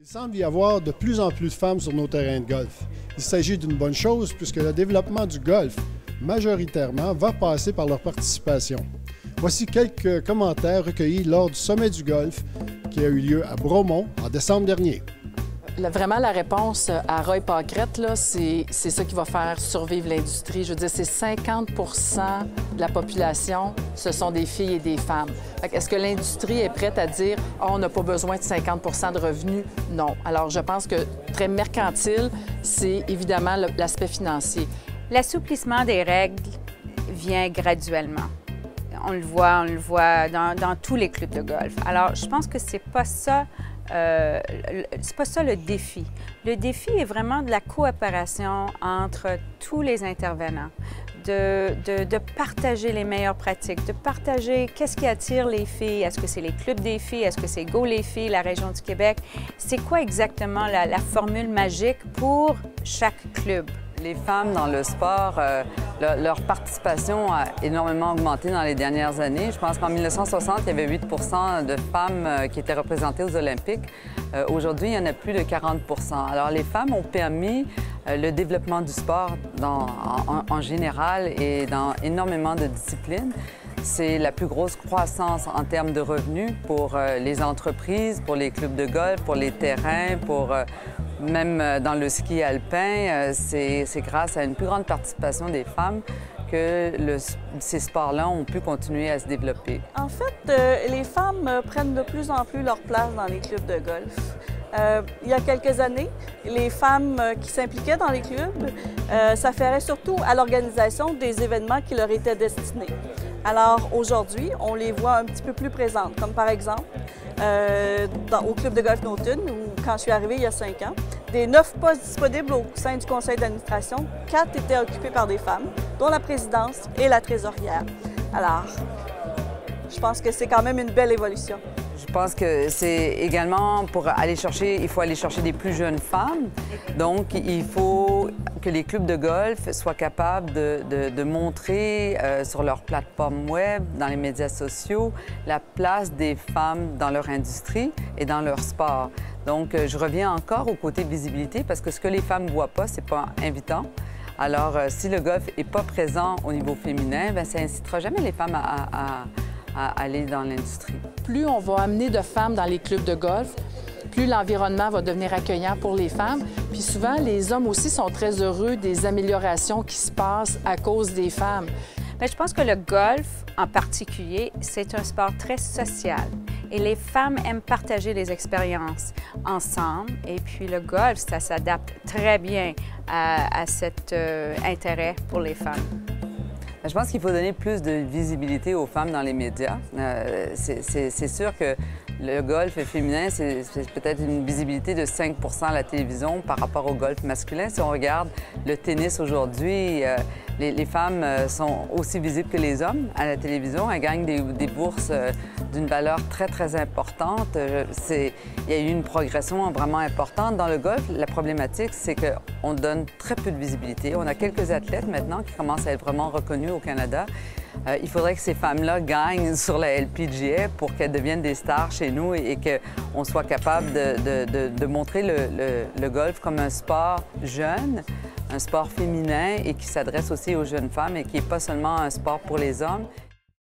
Il semble y avoir de plus en plus de femmes sur nos terrains de golf. Il s'agit d'une bonne chose puisque le développement du golf, majoritairement, va passer par leur participation. Voici quelques commentaires recueillis lors du sommet du golf qui a eu lieu à Bromont en décembre dernier. Vraiment, la réponse à Roy Paquette, c'est ça qui va faire survivre l'industrie. Je veux dire, c'est 50 de la population, ce sont des filles et des femmes. Est-ce que l'industrie est prête à dire « Oh, on n'a pas besoin de 50 de revenus »? Non. Alors, je pense que très mercantile, c'est évidemment l'aspect financier. L'assouplissement des règles vient graduellement. On le voit dans tous les clubs de golf. Alors, je pense que c'est pas ça le défi. Le défi est vraiment de la coopération entre tous les intervenants, de partager les meilleures pratiques, de partager qu'est-ce qui attire les filles. Est-ce que c'est les clubs des filles? Est-ce que c'est Go les filles, la région du Québec? C'est quoi exactement la formule magique pour chaque club? Les femmes dans le sport, leur participation a énormément augmenté dans les dernières années. Je pense qu'en 1960, il y avait 8 de femmes qui étaient représentées aux Olympiques. Aujourd'hui, il y en a plus de 40 Alors, les femmes ont permis le développement du sport en général et dans énormément de disciplines. C'est la plus grosse croissance en termes de revenus pour les entreprises, pour les clubs de golf, pour les terrains, pour même dans le ski alpin. C'est grâce à une plus grande participation des femmes que ces sports-là ont pu continuer à se développer. En fait, les femmes prennent de plus en plus leur place dans les clubs de golf. Il y a quelques années, les femmes qui s'impliquaient dans les clubs s'affairaient surtout à l'organisation des événements qui leur étaient destinés. Alors aujourd'hui, on les voit un petit peu plus présentes, comme par exemple au club de golf Naughton, où quand je suis arrivée il y a 5 ans, des 9 postes disponibles au sein du conseil d'administration, 4 étaient occupés par des femmes, dont la présidence et la trésorière. Alors, je pense que c'est quand même une belle évolution. Je pense que c'est également il faut aller chercher des plus jeunes femmes. Donc, il faut que les clubs de golf soient capables de montrer sur leur plateforme web, dans les médias sociaux, la place des femmes dans leur industrie et dans leur sport. Donc, je reviens encore au côté visibilité parce que ce que les femmes ne voient pas, c'est pas invitant. Alors, si le golf n'est pas présent au niveau féminin, bien, ça n'incitera jamais les femmes à aller dans l'industrie. Plus on va amener de femmes dans les clubs de golf, plus l'environnement va devenir accueillant pour les femmes. Puis souvent, les hommes aussi sont très heureux des améliorations qui se passent à cause des femmes. Bien, je pense que le golf, en particulier, c'est un sport très social. Et les femmes aiment partager les expériences ensemble. Et puis le golf, ça s'adapte très bien à cet intérêt pour les femmes. Je pense qu'il faut donner plus de visibilité aux femmes dans les médias. C'est sûr que le golf féminin, c'est peut-être une visibilité de 5 à la télévision par rapport au golf masculin. Si on regarde le tennis aujourd'hui, les femmes sont aussi visibles que les hommes à la télévision. Elles gagnent des bourses d'une valeur très, très importante. Il y a eu une progression vraiment importante. Dans le golf, la problématique, c'est qu'on donne très peu de visibilité. On a quelques athlètes maintenant qui commencent à être vraiment reconnus au Canada. Il faudrait que ces femmes-là gagnent sur la LPGA pour qu'elles deviennent des stars chez nous et qu'on soit capable de montrer le golf comme un sport jeune, un sport féminin et qui s'adresse aussi aux jeunes femmes et qui n'est pas seulement un sport pour les hommes.